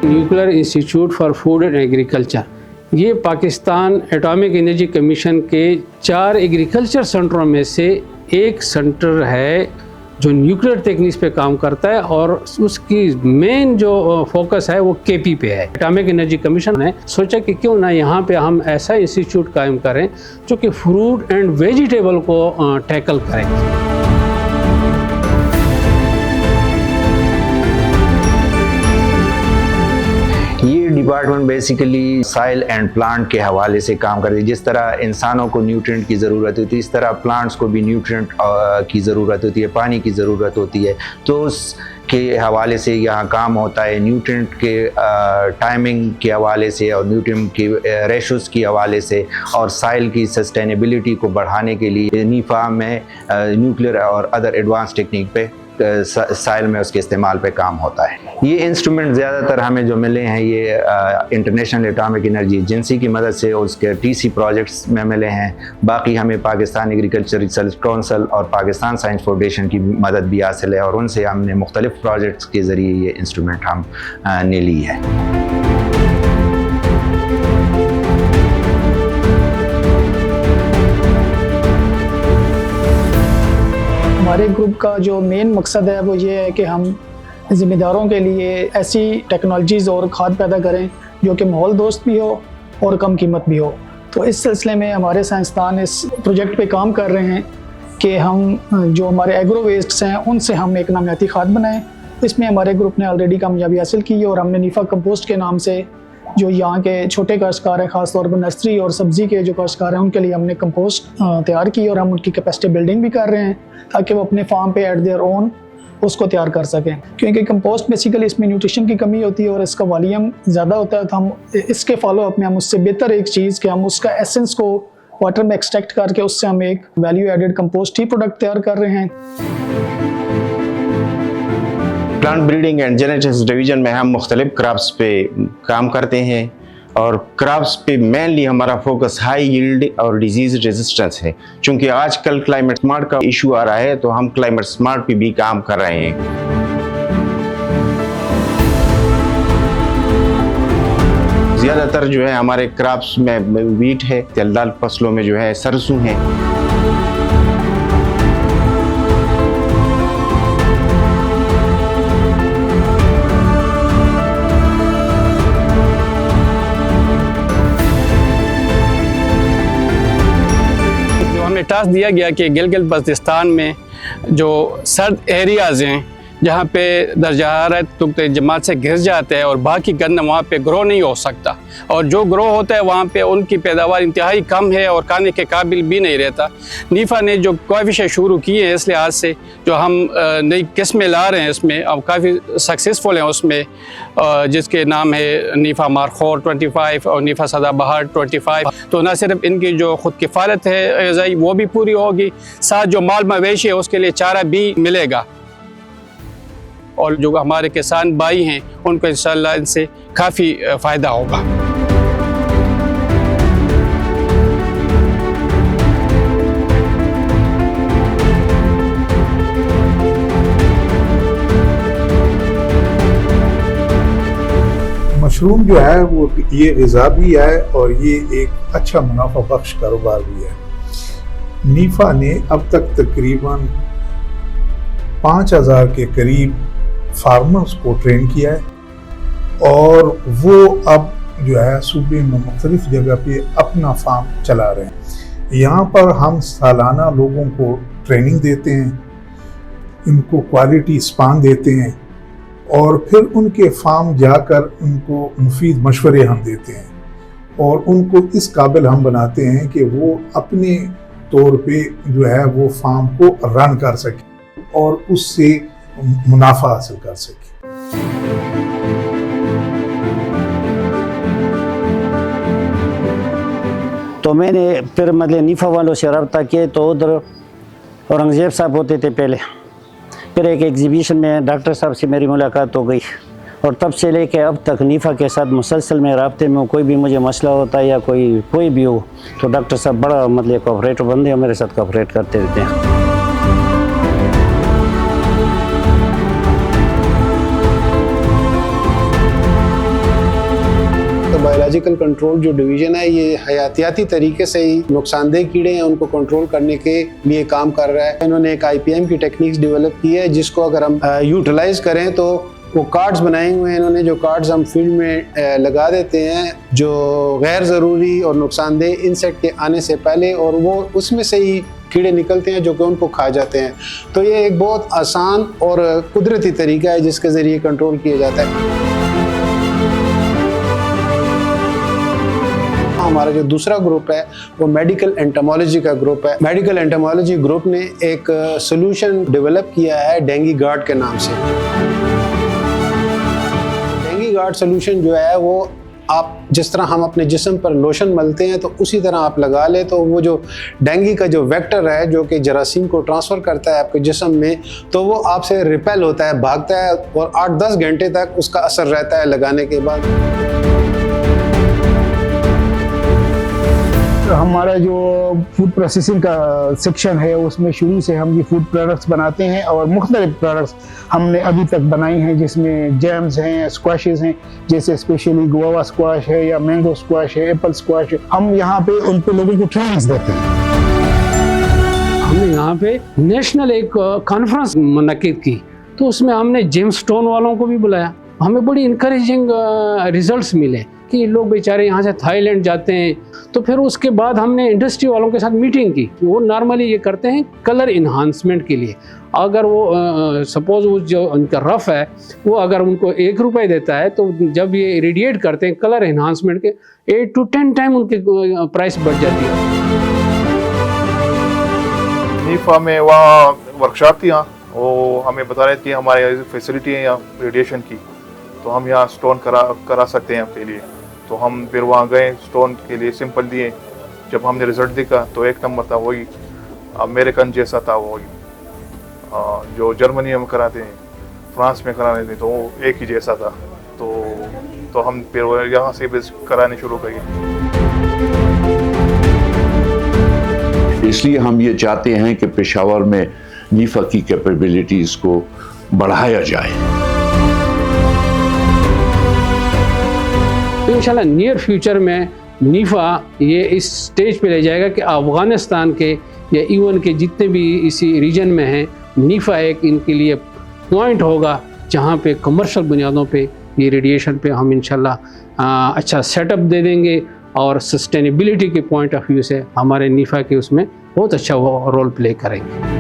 Nuclear institute for food and agriculture, ये Pakistan atomic energy commission के 4 agriculture सेंटरों में से एक सेंटर है जो न्यूक्लियर टेक्निक्स पे काम करता है, और उसकी मेन जो फोकस है वो केपी पे है। एटॉमिक एनर्जी कमीशन ने सोचा कि क्यों ना यहाँ पे हम ऐसा इंस्टीट्यूट कायम करें जो कि फ्रूट एंड वेजिटेबल को टैकल करें। ये department basically soil and plant के हवाले से काम करती है। जिस तरह इंसानों को न्यूट्रिएंट की ज़रूरत होती है, इस तरह प्लांट्स को भी न्यूट्रिएंट की ज़रूरत होती है, पानी की ज़रूरत होती है। तो उसके हवाले से यहाँ काम होता है। न्यूट्रिएंट के टाइमिंग के हवाले से और न्यूट्रिएंट की रेशोज़ के हवाले से और सॉइल की सस्टेनेबिलिटी को बढ़ाने के लिए नीफा में न्यूक्लियर और अदर एडवांस टेक्निक पे सॉइल में उसके इस्तेमाल पे काम होता है। ये इंस्ट्रूमेंट ज़्यादातर हमें जो मिले हैं ये इंटरनेशनल एटॉमिक एनर्जी एजेंसी की मदद से उसके टीसी प्रोजेक्ट्स में मिले हैं। बाकी हमें पाकिस्तान एग्रीकल्चर रिसर्च काउंसिल और पाकिस्तान साइंस फाउंडेशन की मदद भी हासिल है, और उनसे हमने मुख्तलिफ प्रोजेक्ट्स के ज़रिए ये इंस्ट्रूमेंट हम ने ली है। हमारे ग्रुप का जो मेन मकसद है वो ये है कि हम ज़िम्मेदारों के लिए ऐसी टेक्नोलॉजीज़ और खाद पैदा करें जो कि माहौल दोस्त भी हो और कम कीमत भी हो। तो इस सिलसिले में हमारे साइंसदान इस प्रोजेक्ट पे काम कर रहे हैं कि हम जो हमारे एग्रो वेस्ट्स हैं उनसे हम एक नामियाती खाद बनाएं। इसमें हमारे ग्रुप ने ऑलरेडी कामयाबी हासिल की है, और हमने नीफा कंपोस्ट के नाम से जो यहाँ के छोटे काश्तकार हैं, ख़ासतौर पर नर्सरी और सब्ज़ी के जो काश्तकार हैं, उनके लिए हमने कंपोस्ट तैयार की और हम उनकी कैपेसिटी बिल्डिंग भी कर रहे हैं ताकि वो अपने फार्म पे एट देयर ओन उसको तैयार कर सकें। क्योंकि कंपोस्ट बेसिकली इसमें न्यूट्रिशन की कमी होती है और इसका वॉल्यूम ज़्यादा होता है, तो हम इसके फॉलो अप में हम उससे बेहतर एक चीज़ कि हम उसका एसेंस को वाटर में एक्सट्रैक्ट करके उससे हम एक वैल्यू एडेड कंपोस्ट ही प्रोडक्ट तैयार कर रहे हैं। Plant breeding and genetics division में हम मुख्तलिफ क्रॉप्स पे काम करते हैं, और क्रॉप्स पे मेनली हमारा फोकस हाई यील्ड और डिजीज़ रेजिस्टेंस है। चूँकि आजकल क्लाइमेट स्मार्ट का इशू आ रहा है, तो हम क्लाइमेट स्मार्ट पे भी काम कर रहे हैं। ज़्यादातर जो है हमारे क्रॉप्स में वीट है, तेलदार फसलों में जो है सरसों है। टास्क दिया गया कि गिलगित बल्तिस्तान में जो सर्द एरियाज़ हैं जहाँ पे दर्जा हरारत नुक़्ते जमात से गिर जाते हैं और बाकी गंदम वहाँ पे ग्रो नहीं हो सकता, और जो ग्रो होता है वहाँ पे उनकी पैदावार इंतहाई कम है और खाने के काबिल भी नहीं रहता। नीफा ने जो कोशिशें शुरू की हैं इस लिहाज से जो हम नई किस्में ला रहे हैं इसमें अब काफ़ी सक्सेसफुल हैं उसमें, जिसके नाम है नीफा मारखोर 25 और नीफा सदाबहार 25। तो न सिर्फ इनकी जो खुद किफ़ालत है ग़िज़ाई वो भी पूरी होगी, साथ जो माल मवेशी है उसके लिए चारा भी मिलेगा, और जो हमारे किसान भाई हैं उनको इंशाअल्लाह इनसे काफ़ी फ़ायदा होगा। मशरूम जो है वो ये ग़िज़ा भी है और ये एक अच्छा मुनाफा बख्श कारोबार भी है। नीफा ने अब तक तकरीबन 5000 के करीब फार्मर्स को ट्रेन किया है, और वो अब जो है सूबे में मुख्तलिफ जगह पे अपना फार्म चला रहे हैं। यहाँ पर हम सालाना लोगों को ट्रेनिंग देते हैं, इनको क्वालिटी स्पान देते हैं, और फिर उनके फार्म जाकर उनको मुफीद मशवरे हम देते हैं, और उनको इस काबिल हम बनाते हैं कि वो अपने तौर पे जो है वो फार्म को रन कर सके और उससे मुनाफा हासिल कर सके। तो मैंने फिर मतलब नीफा वालों से रब्ता किए, तो उधर औरंगज़ेब साहब होते थे पहले, फिर एक एग्जीबिशन में डॉक्टर साहब से मेरी मुलाकात हो गई, और तब से लेके अब तक नीफा के साथ मुसलसल में राब्ते में हूँ। कोई भी मुझे मसला होता है या कोई भी हो तो डॉक्टर साहब बड़ा मतलब कोऑपरेटिव बंदे हैं, मेरे साथ कोऑपरेट करते रहते हैं। बायोलॉजिकल कंट्रोल जो डिवीज़न है ये हयातियाती तरीके से ही नुकसानदेह कीड़े हैं उनको कंट्रोल करने के लिए काम कर रहा है। इन्होंने एक IPM की टेक्निक्स डेवलप की है जिसको अगर हम यूटिलाइज करें तो वो कार्ड्स बनाए हुए हैं इन्होंने, जो कार्ड्स हम फील्ड में लगा देते हैं जो गैर ज़रूरी और नुकसानदेह इंसेक्ट के आने से पहले, और वो उसमें से ही कीड़े निकलते हैं जो कि उनको खा जाते हैं। तो ये एक बहुत आसान और कुदरती तरीका है जिसके ज़रिए कंट्रोल किया जाता है। हमारा जो दूसरा ग्रुप है वो मेडिकल एंटोमोलॉजी का ग्रुप है। मेडिकल एंटोमोलॉजी ग्रुप ने एक सॉल्यूशन डेवलप किया है डेंगी गार्ड के नाम से। डेंगी गार्ड सॉल्यूशन जो है वो आप जिस तरह हम अपने जिस्म पर लोशन मलते हैं तो उसी तरह आप लगा ले, तो वो जो डेंगी का जो वेक्टर है जो कि जरासीम को ट्रांसफ़र करता है आपके जिस्म में, तो वो आपसे रिपेल होता है, भागता है और 8-10 घंटे तक उसका असर रहता है लगाने के बाद। हमारा जो फूड प्रोसेसिंग का सेक्शन है उसमें शुरू से हम ये फूड प्रोडक्ट्स बनाते हैं और मुख्तलिफ प्रोडक्ट्स हमने अभी तक बनाई हैं, जिसमें जैम्स हैं, स्क्वाशेस हैं, जैसे स्पेशली गुआवा स्क्वाश है या मैंगो स्क्वाश है, एप्पल स्क्वाश है। हम यहाँ पे उन पे लोगों को ट्रेनिंग्स देते हैं। हमने यहाँ पे नेशनल एक कॉन्फ्रेंस मुनक्किद की तो उसमें हमने जेम्स स्टोन वालों को भी बुलाया। हमें बड़ी इनकरेजिंग रिजल्ट्स मिले कि लोग बेचारे यहाँ से थाईलैंड जाते हैं। तो फिर उसके बाद हमने इंडस्ट्री वालों के साथ मीटिंग की। वो नॉर्मली ये करते हैं कलर इन्हांसमेंट के लिए। अगर वो सपोज वो जो उनका रफ़ है वो अगर उनको 1 रुपये देता है तो जब ये इरेडिएट करते हैं कलर इन्हांसमेंट के 8 to 10 टाइम उनकी प्राइस बढ़ जाती है। नीफा में वहाँ वर्कशॉप थी, यहाँ वो हमें बता रहे थे हमारे फैसिलिटी है यहाँ रेडिएशन की, तो हम यहाँ स्टोन करा सकते हैं आपके लिए। तो हम फिर वहाँ गए, स्टोन के लिए सिंपल दिए। जब हमने रिज़ल्ट देखा तो 1 नंबर था, वही अमेरिकन जैसा था, वही जो जर्मनी में कराते हैं, फ्रांस में कराने थे तो वो एक ही जैसा था। तो हम फिर यहाँ से भी कराने शुरू किए। इसलिए हम ये चाहते हैं कि पेशावर में नीफा की कैपेबिलिटीज़ को बढ़ाया जाए। इंशाल्लाह नियर फ्यूचर में नीफा ये इस स्टेज पे ले जाएगा कि अफ़गानिस्तान के या इवन के जितने भी इसी रीजन में हैं, नीफा एक इनके लिए पॉइंट होगा जहाँ पे कमर्शियल बुनियादों पे ये रेडिएशन पे हम इंशाल्लाह अच्छा सेटअप दे देंगे और सस्टेनेबिलिटी के पॉइंट ऑफ व्यू से हमारे नीफा के उसमें बहुत अच्छा वो रोल प्ले करेंगे।